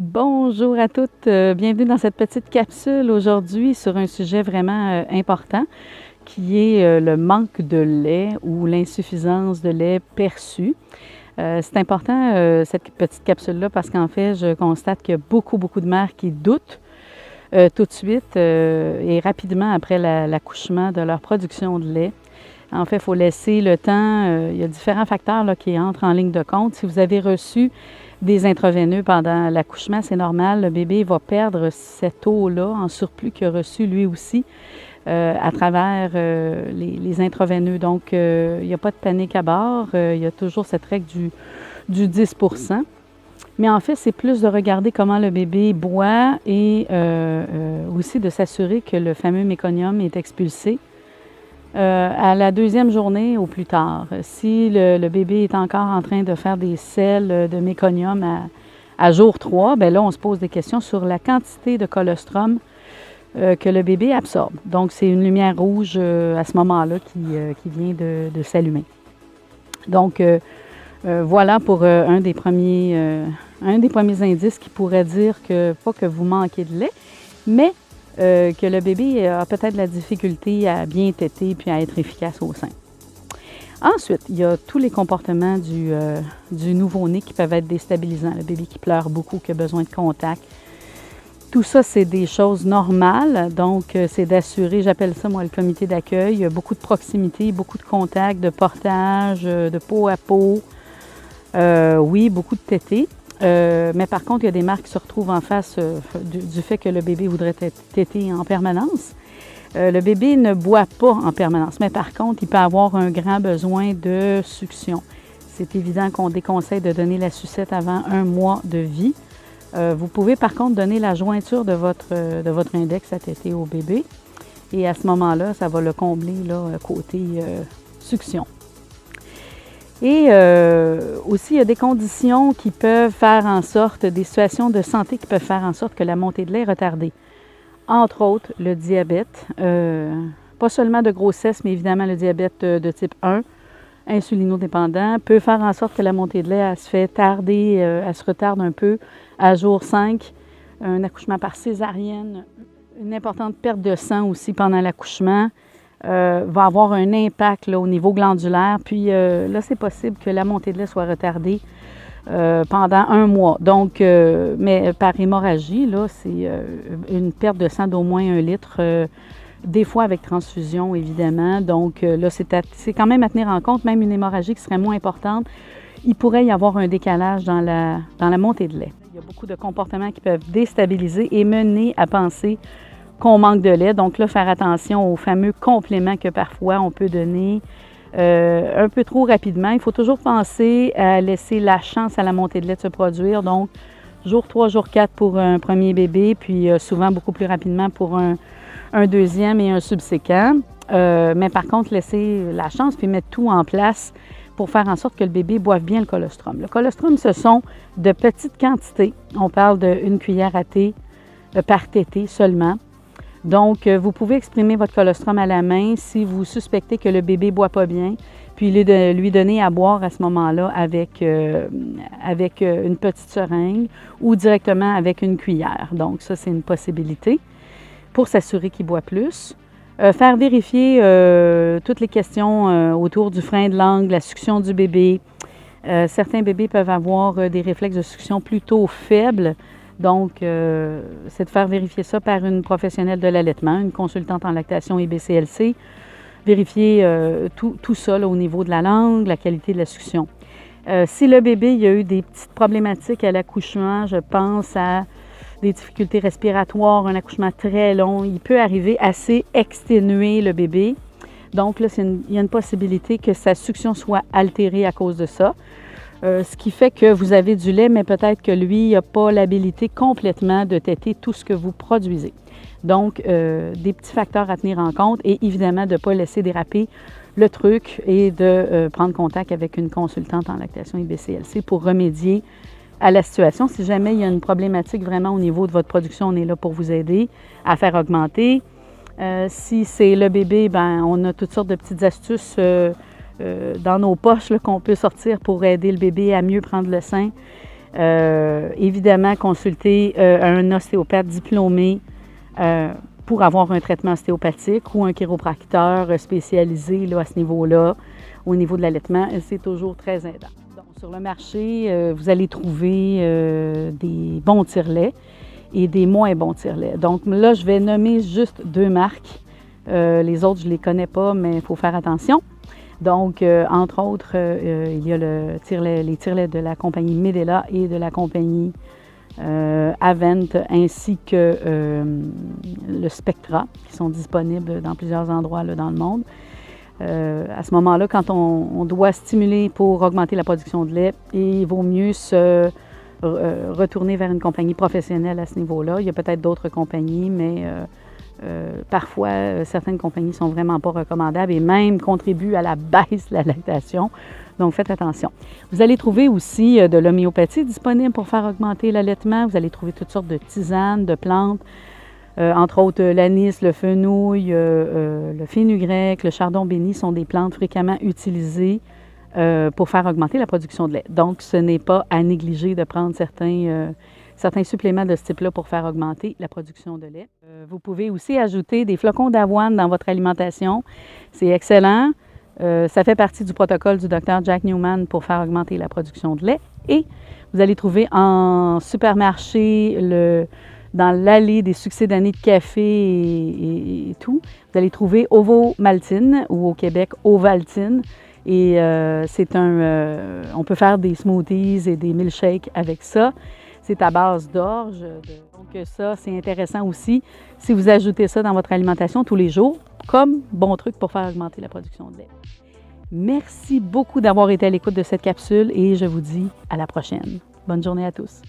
Bonjour à toutes, bienvenue dans cette petite capsule aujourd'hui sur un sujet vraiment important qui est le manque de lait ou l'insuffisance de lait perçue. C'est important cette petite capsule-là parce qu'en fait, je constate qu'il y a beaucoup de mères qui doutent tout de suite et rapidement après l'accouchement de leur production de lait. En fait, il faut laisser le temps, il y a différents facteurs là, qui entrent en ligne de compte. Si vous avez reçu des intraveineux pendant l'accouchement, c'est normal, le bébé va perdre cette eau-là en surplus qu'il a reçu lui aussi à travers les intraveineux. Donc, il n'y a pas de panique à bord, il y a toujours cette règle du 10 %. Mais en fait, c'est plus de regarder comment le bébé boit et aussi de s'assurer que le fameux méconium est expulsé à la deuxième journée au plus tard. Si le bébé est encore en train de faire des selles de méconium à jour 3, bien là, on se pose des questions sur la quantité de colostrum que le bébé absorbe. Donc, c'est une lumière rouge à ce moment-là qui vient de s'allumer. Donc, voilà pour un des premiers indices qui pourrait dire que, pas que vous manquez de lait, mais que le bébé a peut-être la difficulté à bien téter puis à être efficace au sein. Ensuite, il y a tous les comportements du nouveau-né qui peuvent être déstabilisants. Le bébé qui pleure beaucoup, qui a besoin de contact. Tout ça, c'est des choses normales. Donc, c'est d'assurer, j'appelle ça, moi, le comité d'accueil. Beaucoup de proximité, beaucoup de contact, de portage, de peau à peau. Oui, beaucoup de tétés. Mais par contre, il y a des mères qui se retrouvent en face du fait que le bébé voudrait téter en permanence. Le bébé ne boit pas en permanence, mais par contre, il peut avoir un grand besoin de succion. C'est évident qu'on déconseille de donner la sucette avant 1 mois de vie. Vous pouvez par contre donner la jointure de votre index à téter au bébé. Et à ce moment-là, ça va le combler là, côté succion. Et aussi, il y a des conditions qui peuvent faire en sorte, des situations de santé qui peuvent faire en sorte que la montée de lait est retardée. Entre autres, le diabète, pas seulement de grossesse, mais évidemment le diabète de type 1, insulinodépendant, peut faire en sorte que la montée de lait, elle se fait tarder, elle se retarde un peu à jour 5. Un accouchement par césarienne, une importante perte de sang aussi pendant l'accouchement. Va avoir un impact là, au niveau glandulaire. Puis là, c'est possible que la montée de lait soit retardée pendant 1 mois. Donc, mais par hémorragie, là, c'est une perte de sang d'au moins 1 litre, des fois avec transfusion, évidemment. Donc, là, c'est quand même à tenir en compte, même une hémorragie qui serait moins importante. Il pourrait y avoir un décalage dans la montée de lait. Il y a beaucoup de comportements qui peuvent déstabiliser et mener à penser qu'on manque de lait. Donc là, faire attention aux fameux compléments que parfois on peut donner un peu trop rapidement. Il faut toujours penser à laisser la chance à la montée de lait de se produire. Donc, jour 3, jour 4 pour un premier bébé, puis souvent beaucoup plus rapidement pour un deuxième et un subséquent. Mais par contre, laisser la chance puis mettre tout en place pour faire en sorte que le bébé boive bien le colostrum. Le colostrum, ce sont de petites quantités. On parle de 1 cuillère à thé par tété seulement. Donc, vous pouvez exprimer votre colostrum à la main si vous suspectez que le bébé ne boit pas bien, puis lui donner à boire à ce moment-là avec une petite seringue ou directement avec une cuillère. Donc, ça, c'est une possibilité pour s'assurer qu'il boit plus. Faire vérifier toutes les questions autour du frein de langue, la succion du bébé. Certains bébés peuvent avoir des réflexes de succion plutôt faibles. Donc, c'est de faire vérifier ça par une professionnelle de l'allaitement, une consultante en lactation et BCLC. Vérifier tout ça là, au niveau de la langue, la qualité de la succion. Si le bébé il a eu des petites problématiques à l'accouchement, je pense à des difficultés respiratoires, un accouchement très long, il peut arriver assez exténuer le bébé. Donc là, il y a une possibilité que sa succion soit altérée à cause de ça. Ce qui fait que vous avez du lait, mais peut-être que lui n'a pas l'habilité complètement de téter tout ce que vous produisez. Donc, des petits facteurs à tenir en compte et évidemment de ne pas laisser déraper le truc et de prendre contact avec une consultante en lactation et BCLC pour remédier à la situation. Si jamais il y a une problématique vraiment au niveau de votre production, on est là pour vous aider à faire augmenter. Si c'est le bébé, bien, on a toutes sortes de petites astuces dans nos poches qu'on peut sortir pour aider le bébé à mieux prendre le sein. Évidemment, consulter un ostéopathe diplômé pour avoir un traitement ostéopathique ou un chiropracteur spécialisé là, à ce niveau-là, au niveau de l'allaitement, c'est toujours très aidant. Donc, sur le marché, vous allez trouver des bons tire-laits et des moins bons tire-laits. Donc là, je vais nommer juste 2 marques. Les autres, je ne les connais pas, mais il faut faire attention. Donc, entre autres, il y a les tire-laits de la compagnie Medela et de la compagnie Avent, ainsi que le Spectra, qui sont disponibles dans plusieurs endroits là, dans le monde. À ce moment-là, quand on doit stimuler pour augmenter la production de lait, il vaut mieux se retourner vers une compagnie professionnelle à ce niveau-là. Il y a peut-être d'autres compagnies, mais parfois, certaines compagnies ne sont vraiment pas recommandables et même contribuent à la baisse de la lactation. Donc, faites attention. Vous allez trouver aussi de l'homéopathie disponible pour faire augmenter l'allaitement. Vous allez trouver toutes sortes de tisanes, de plantes, entre autres l'anis, le fenouil, le fenugrec, le chardon béni sont des plantes fréquemment utilisées pour faire augmenter la production de lait. Donc, ce n'est pas à négliger de prendre certains suppléments de ce type-là pour faire augmenter la production de lait. Vous pouvez aussi ajouter des flocons d'avoine dans votre alimentation. C'est excellent. Ça fait partie du protocole du Dr Jack Newman pour faire augmenter la production de lait. Et vous allez trouver en supermarché, dans l'allée des succédanés de café et tout, vous allez trouver Ovomaltine ou au Québec Ovaltine. Et on peut faire des smoothies et des milkshakes avec ça. C'est à base d'orge. Donc ça, c'est intéressant aussi si vous ajoutez ça dans votre alimentation tous les jours, comme bon truc pour faire augmenter la production de lait. Merci beaucoup d'avoir été à l'écoute de cette capsule et je vous dis à la prochaine. Bonne journée à tous.